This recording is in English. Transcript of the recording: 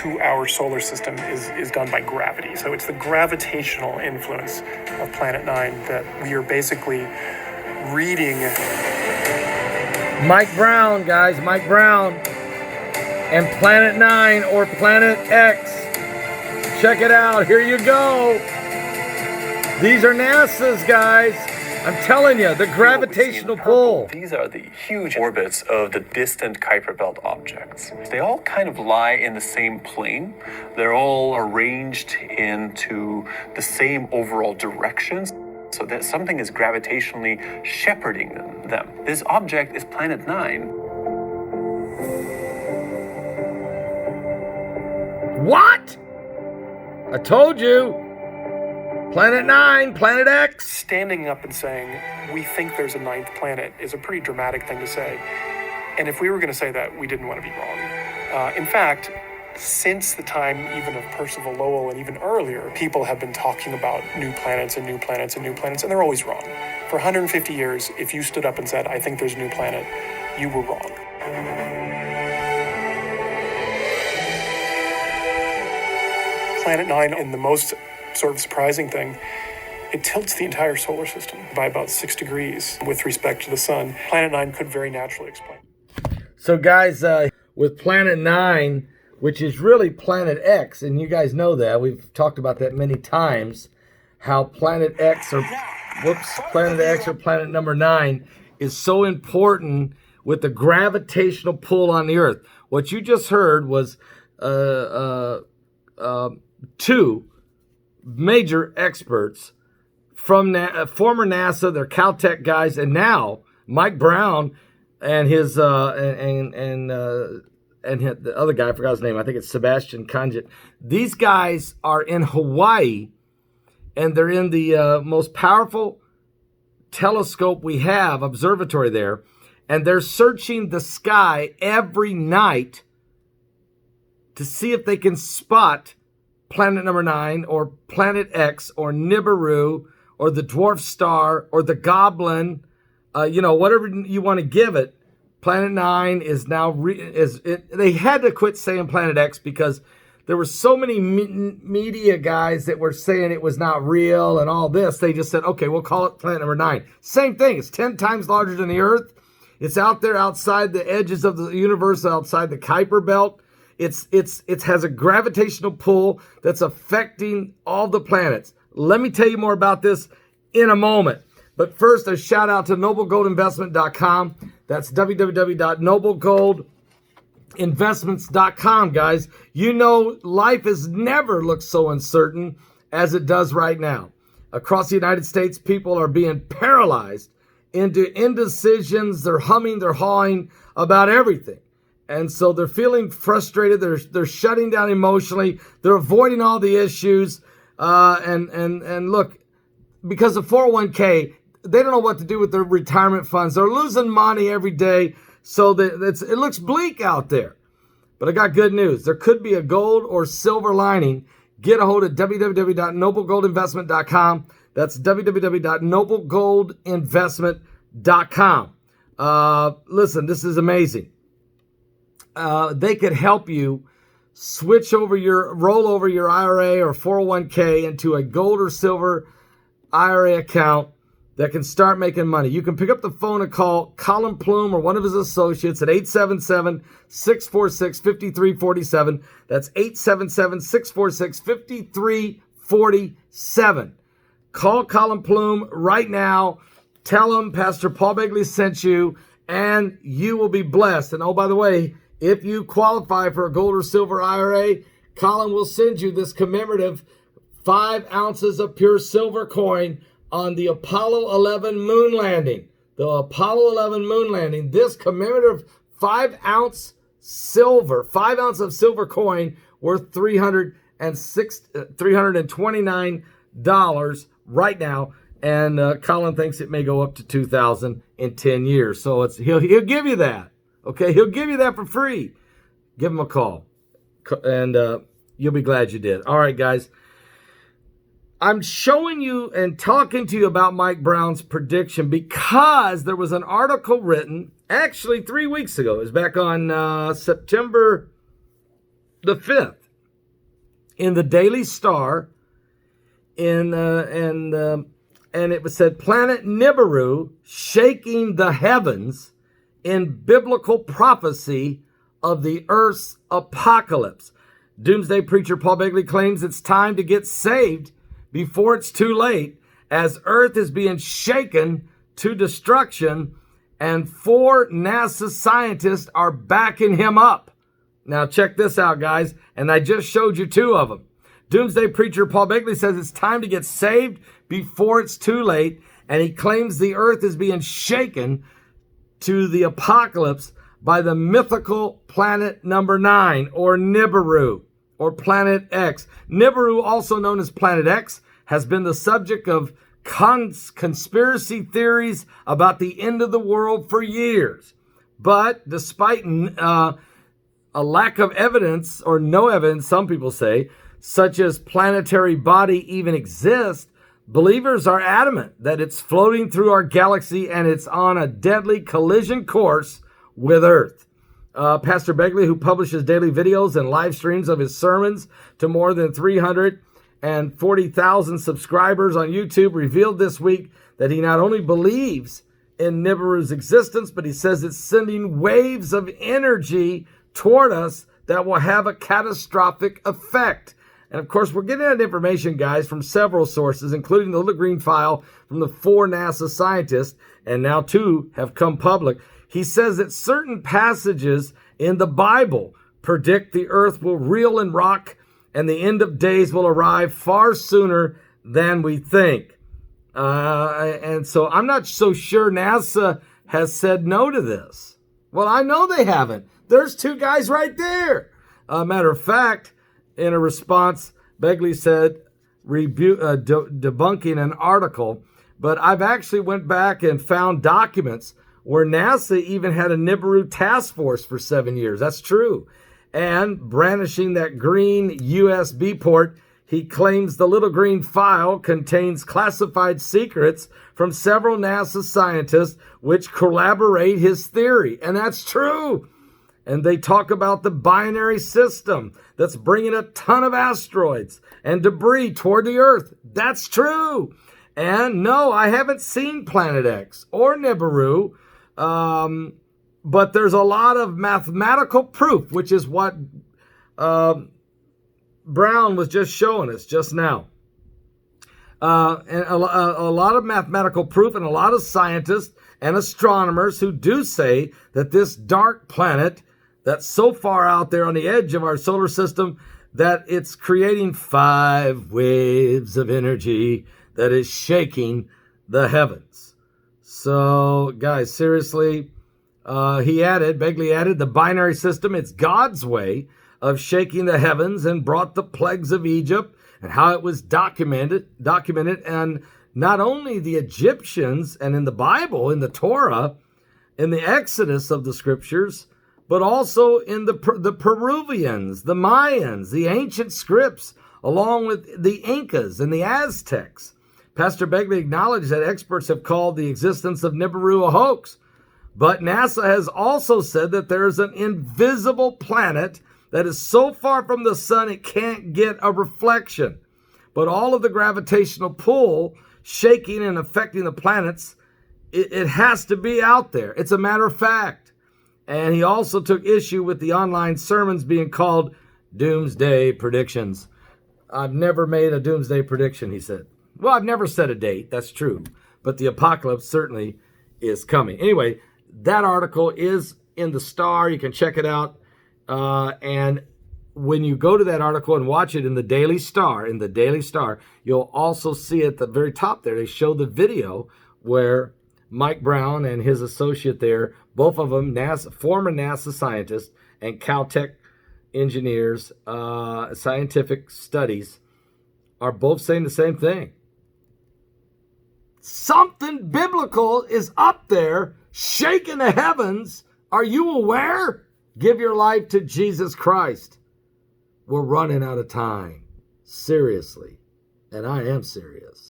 to our solar system is done by gravity. So it's the gravitational influence of Planet 9 that we are basically reading. Mike Brown, guys, Mike Brown. And Planet 9 or Planet X. Check it out. Here you go. These are NASA's, guys. I'm telling you, the gravitational pull. These are the huge orbits of the distant Kuiper Belt objects. They all kind of lie in the same plane. They're all arranged into the same overall directions, so that something is gravitationally shepherding them. This object is Planet 9. What? I told you. Planet 9, Planet X. Standing up and saying, we think there's a ninth planet is a pretty dramatic thing to say. And if we were going to say that, we didn't want to be wrong. In fact, since the time even of Percival Lowell and even earlier, people have been talking about new planets and new planets and new planets, and they're always wrong. For 150 years, if you stood up and said, I think there's a new planet, you were wrong. Planet 9, and the most sort of surprising thing, it tilts the entire solar system by about 6 degrees with respect to the sun. Planet 9 could very naturally explain. So guys, with Planet 9, which is really Planet X, and you guys know that, we've talked about that many times, how Planet X or Planet number 9 is so important with the gravitational pull on the Earth. What you just heard was two major experts from former NASA, they're Caltech guys, and now Mike Brown and his the other guy, I forgot his name. I think it's Sebastian Conjit. These guys are in Hawaii, and they're in the most powerful telescope we have, observatory there, and they're searching the sky every night to see if they can spot Planet number 9 or Planet X or Nibiru or the dwarf star or the goblin, whatever you want to give it. Planet 9 is now, they had to quit saying Planet X because there were so many media guys that were saying it was not real and all this. They just said, okay, we'll call it Planet number 9. Same thing. It's 10 times larger than the Earth. It's out there outside the edges of the universe, outside the Kuiper Belt. It has a gravitational pull that's affecting all the planets. Let me tell you more about this in a moment. But first, a shout out to noblegoldinvestment.com. That's www.noblegoldinvestments.com, guys. You know, life has never looked so uncertain as it does right now. Across the United States, people are being paralyzed into indecisions. They're humming, they're hawing about everything. And so they're feeling frustrated. They're shutting down emotionally. They're avoiding all the issues. And look, because of 401k, they don't know what to do with their retirement funds. They're losing money every day. So it looks bleak out there. But I got good news. There could be a gold or silver lining. Get a hold of www.noblegoldinvestment.com. That's www.noblegoldinvestment.com. Listen, this is amazing. They could help you roll over your IRA or 401k into a gold or silver IRA account that can start making money. You can pick up the phone and call Colin Plume or one of his associates at 877-646-5347. That's 877-646-5347. Call Colin Plume right now. Tell him Pastor Paul Begley sent you, and you will be blessed. And oh, by the way, if you qualify for a gold or silver IRA, Colin will send you this commemorative 5 ounces of pure silver coin on the Apollo 11 moon landing. The Apollo 11 moon landing, this commemorative 5 ounce of silver coin worth $329 right now. And Colin thinks it may go up to $2,000 in 10 years. So he'll give you that. Okay, he'll give you that for free. Give him a call, and you'll be glad you did. All right, guys. I'm showing you and talking to you about Mike Brown's prediction because there was an article written actually 3 weeks ago. It was back on September the 5th. in the Daily Star, and it was said, Planet Nibiru shaking the heavens in biblical prophecy of the Earth's apocalypse. Doomsday preacher Paul Begley claims it's time to get saved before it's too late, as Earth is being shaken to destruction, and 4 NASA scientists are backing him up. Now check this out, guys, and I just showed you 2 of them. Doomsday preacher Paul Begley says it's time to get saved before it's too late, and he claims the Earth is being shaken to the apocalypse by the mythical planet number 9, or Nibiru, or Planet X. Nibiru, also known as Planet X, has been the subject of conspiracy theories about the end of the world for years. But despite a lack of evidence, or no evidence, some people say, such as planetary body even exists, believers are adamant that it's floating through our galaxy and it's on a deadly collision course with Earth. Pastor Begley, who publishes daily videos and live streams of his sermons to more than 340,000 subscribers on YouTube, revealed this week that he not only believes in Nibiru's existence, but he says it's sending waves of energy toward us that will have a catastrophic effect. And of course, we're getting that information, guys, from several sources, including the little green file from the 4 NASA scientists, and now 2 have come public. He says that certain passages in the Bible predict the earth will reel and rock and the end of days will arrive far sooner than we think. And so I'm not so sure NASA has said no to this. Well, I know they haven't. There's 2 guys right there. Matter of fact, in a response, Begley said, debunking an article, but I've actually went back and found documents where NASA even had a Nibiru task force for 7 years. That's true. And brandishing that green USB port, he claims the little green file contains classified secrets from several NASA scientists which corroborate his theory. And that's true. And they talk about the binary system that's bringing a ton of asteroids and debris toward the Earth. That's true. And no, I haven't seen Planet X or Nibiru, but there's a lot of mathematical proof, which is what Brown was just showing us just now. And a lot of mathematical proof, and a lot of scientists and astronomers who do say that this dark planet that's so far out there on the edge of our solar system that it's creating 5 waves of energy that is shaking the heavens. So, guys, seriously, Begley added, the binary system, it's God's way of shaking the heavens and brought the plagues of Egypt and how it was documented, and not only the Egyptians and in the Bible, in the Torah, in the Exodus of the scriptures, but also in the Peruvians, the Mayans, the ancient scripts, along with the Incas and the Aztecs. Pastor Begley acknowledged that experts have called the existence of Nibiru a hoax, but NASA has also said that there is an invisible planet that is so far from the sun it can't get a reflection. But all of the gravitational pull shaking and affecting the planets, it has to be out there. It's a matter of fact. And he also took issue with the online sermons being called doomsday predictions. I've never made a doomsday prediction, he said. Well, I've never set a date, that's true. But the apocalypse certainly is coming. Anyway, that article is in the Star. You can check it out. And when you go to that article and watch it in the Daily Star, you'll also see at the very top there, they show the video where Mike Brown and his associate there, both of them former NASA scientists and Caltech engineers, scientific studies, are both saying the same thing. Something biblical is up there shaking the heavens. Are you aware? Give your life to Jesus Christ. We're running out of time. Seriously. And I am serious.